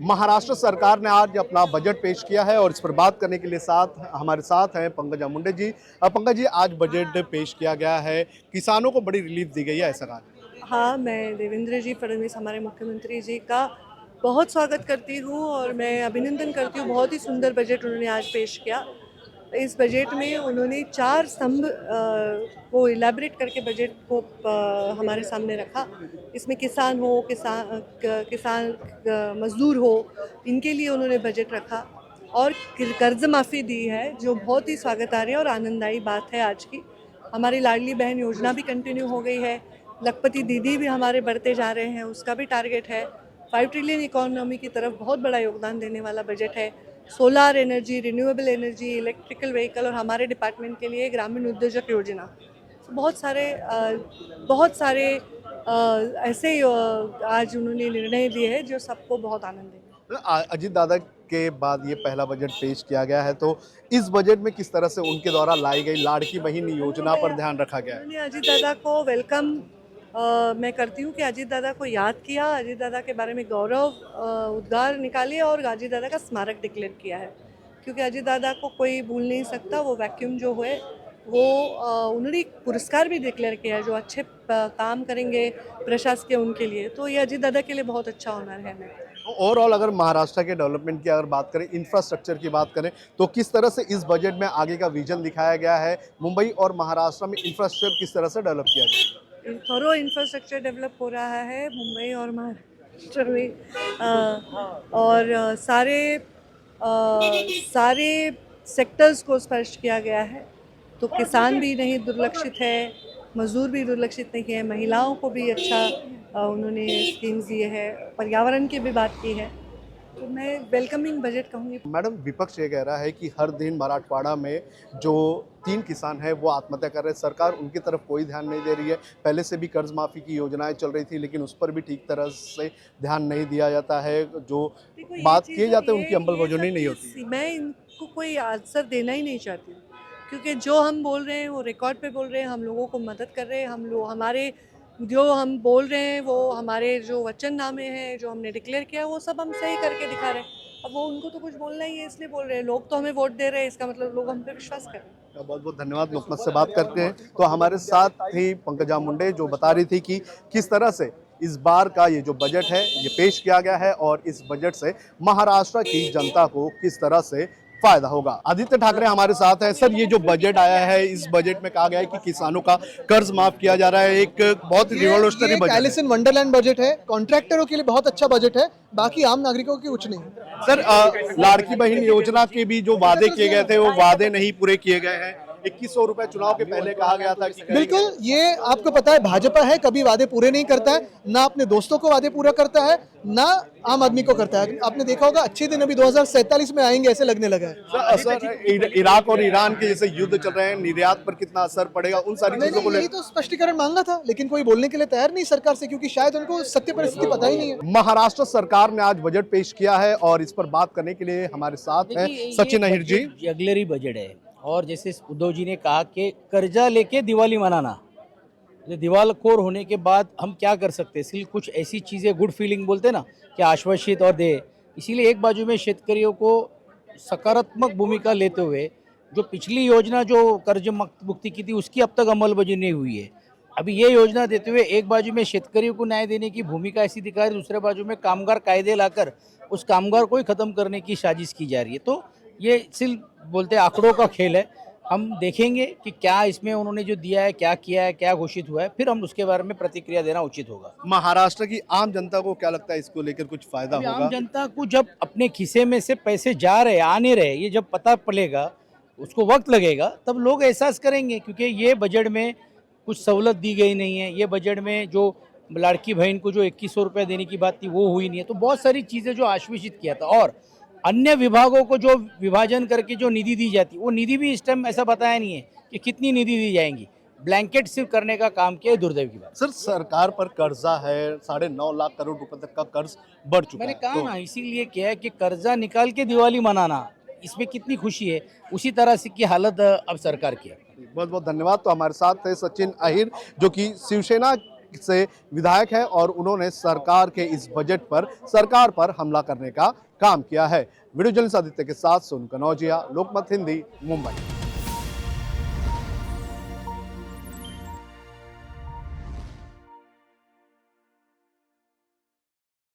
महाराष्ट्र सरकार ने आज अपना बजट पेश किया है और इस पर बात करने के लिए हमारे साथ हैं पंकजा मुंडे जी। पंकज जी, आज बजट पेश किया गया है, किसानों को बड़ी रिलीफ दी गई है, ऐसा कहा। हाँ, मैं देवेंद्र जी फडणवीस हमारे मुख्यमंत्री जी का बहुत स्वागत करती हूँ और मैं अभिनंदन करती हूँ। बहुत ही सुंदर बजट उन्होंने आज पेश किया। इस बजट में उन्होंने 4 स्तंभ को इलेबरेट करके बजट को हमारे सामने रखा। इसमें किसान हो, मजदूर हो, इनके लिए उन्होंने बजट रखा और कर्ज माफ़ी दी है, जो बहुत ही स्वागतार्ह और आनंददायी बात है आज की। हमारी लाडली बहन योजना भी कंटिन्यू हो गई है। लखपति दीदी भी हमारे बढ़ते जा रहे हैं, उसका भी टारगेट है। 5 ट्रिलियन इकोनॉमी की तरफ बहुत बड़ा योगदान देने वाला बजट है। Solar energy, renewable energy, electrical vehicle और हमारे डिपार्टमेंट के लिए ग्रामीण उद्योजक योजना। तो बहुत सारे ऐसे आज उन्होंने निर्णय लिए हैं जो सबको बहुत आनंद देंगे। अजीत दादा के बाद ये पहला बजट पेश किया गया है, तो इस बजट में किस तरह से उनके द्वारा लाई गई लाड़की बहन योजना पर ध्यान रखा गया है? अजीत दादा को वेलकम मैं करती हूँ कि अजीत दादा को याद किया, अजीत दादा के बारे में गौरव उद्गार निकाले और अजीत दादा का स्मारक डिक्लेयर किया है, क्योंकि अजीत दादा को कोई भूल नहीं सकता। वो वैक्यूम जो है वो उन्होंने एक पुरस्कार भी डिक्लेयर किया है, जो अच्छे काम करेंगे प्रशासकीय उनके लिए, तो ये अजीत दादा के लिए बहुत अच्छा ऑनर है। मैं ओवरऑल अगर महाराष्ट्र के डेवलपमेंट की अगर बात करें, इंफ्रास्ट्रक्चर की बात करें, तो किस तरह से इस बजट में आगे का विजन दिखाया गया है? मुंबई और महाराष्ट्र में इंफ्रास्ट्रक्चर किस तरह से डेवलप किया गया? थोरो इंफ्रास्ट्रक्चर डेवलप हो रहा है मुंबई और महाराष्ट्र में, और सारे सेक्टर्स को स्पर्श किया गया है। तो किसान भी नहीं दुर्लक्षित है, मजदूर भी दुर्लक्षित नहीं है, महिलाओं को भी अच्छा उन्होंने स्कीम्स दिए हैं, पर्यावरण की भी बात की है। तो मैं वेलकमिंग बजट कहूँगी। मैडम, विपक्ष ये कह रहा है कि हर दिन मराठवाड़ा में जो 3 किसान हैं वो आत्महत्या कर रहे हैं, सरकार उनकी तरफ कोई ध्यान नहीं दे रही है। पहले से भी कर्ज माफ़ी की योजनाएं चल रही थी, लेकिन उस पर भी ठीक तरह से ध्यान नहीं दिया जाता है। जो बात किए जाते हैं उनकी अमलबजानी नहीं होती। मैं इनको कोई आंसर देना ही नहीं चाहती हूँ, क्योंकि जो हम बोल रहे हैं वो रिकॉर्ड पे बोल रहे हैं, हम लोगों को मदद कर रहे हैं। हमारे जो हम बोल रहे हैं वो हमारे जो वचननामे हैं, जो हमने डिक्लेयर किया, वो सब हम सही करके दिखा रहे हैं। अब वो उनको तो कुछ बोलना ही है, इसलिए बोल रहे हैं। लोग तो हमें वोट दे रहे हैं, इसका मतलब लोग हम पे विश्वास कर रहे हैं। बहुत बहुत धन्यवाद। लोकमत से बात करते हैं तो हमारे साथ थी पंकजा मुंडे, जो बता रही थी कि किस तरह से इस बार का ये जो बजट है ये पेश किया गया है और इस बजट से महाराष्ट्र की जनता को किस तरह से फायदा होगा। आदित्य ठाकरे हमारे साथ है। सर, ये जो बजट आया है, इस बजट में कहा गया है कि किसानों का कर्ज माफ किया जा रहा है। एक बहुत revolutionary budget, Alice in Wonderland budget है। कॉन्ट्रैक्टरों के लिए बहुत अच्छा बजट है, बाकी आम नागरिकों की कुछ नहीं। सर, लाड़की बहन योजना के भी जो वादे किए गए थे वो वादे नहीं पूरे किए गए हैं। 2100 रुपए चुनाव के पहले कहा गया था कि बिल्कुल, ये आपको पता है भाजपा है, कभी वादे पूरे नहीं करता है, ना अपने दोस्तों को वादे पूरा करता है, ना आम आदमी को करता है। आपने देखा होगा अच्छे दिन अभी 2047 में आएंगे ऐसे लगने लगा है। सर, इराक और ईरान के जैसे युद्ध चल रहे हैं, निर्यात पर कितना असर पड़ेगा, उन सारी चीजों को यही तो स्पष्टीकरण मांगा था, लेकिन कोई बोलने के लिए तैयार नहीं सरकार से, क्योंकि शायद उनको सत्य परिस्थिति पता ही नहीं है। महाराष्ट्र सरकार ने आज बजट पेश किया है और इस पर बात करने के लिए हमारे साथ हैं सचिन अहिर जी। जगलरी बजट है और जैसे उद्धव जी ने कहा कि कर्जा लेके दिवाली मनाना, दिवालखोर होने के बाद हम क्या कर सकते हैं? सिर्फ कुछ ऐसी चीज़ें गुड फीलिंग बोलते ना कि आश्वासित और दे, इसीलिए एक बाजू में शेतकरियों को सकारात्मक भूमिका लेते हुए जो पिछली योजना जो कर्ज मुक्ति की थी उसकी अब तक अमलबजानी नहीं हुई है, अभी ये योजना देते हुए एक बाजू में शेतकरियों को न्याय देने की भूमिका ऐसी दिखा रही है, दूसरे बाजू में कामगार कायदे लाकर उस कामगार को ही ख़त्म करने की साजिश की जा रही है। तो ये सिर्फ बोलते आंकड़ों का खेल है। हम देखेंगे कि क्या इसमें उन्होंने जो दिया है, क्या किया है, क्या घोषित हुआ है, फिर हम उसके बारे में प्रतिक्रिया देना उचित होगा। महाराष्ट्र की आम जनता को क्या लगता है, इसको लेकर कुछ फायदा होगा? आम जनता को जब अपने खिसे में से पैसे जा रहे आने रहे, ये जब पता पड़ेगा, उसको वक्त लगेगा, तब लोग एहसास करेंगे। क्योंकि ये बजट में कुछ सहूलत दी गई नहीं है, ये बजट में जो लड़की बहन को जो 2100 रुपये देने की बात थी वो हुई नहीं है। तो बहुत सारी चीज़ें जो आश्वासित किया था और अन्य विभागों को जो विभाजन करके जो निधि दी जाती, वो निधि भी इस टाइम ऐसा बताया नहीं है कि कितनी निधि दी जाएंगी। ब्लैंकेट सिर्फ करने का काम किया है, दुर्दैव की बात। सर, सरकार पर कर्जा है, 9.5 लाख करोड़ रुपए तक का कर्ज बढ़ चुका है। मैंने कहा ना, इसीलिए क्या है कि कर्जा निकाल के दिवाली मनाना, इसमें कितनी खुशी है, उसी तरह से की हालत अब सरकार की है। बहुत बहुत धन्यवाद। तो हमारे साथ थे सचिन अहिर, जो कि शिवसेना से विधायक है और उन्होंने सरकार के इस बजट पर सरकार पर हमला करने का काम किया है। वीडियो जर्नलिस्ट आदित्य के साथ सोनू कनौजिया, लोकमत हिंदी, मुंबई।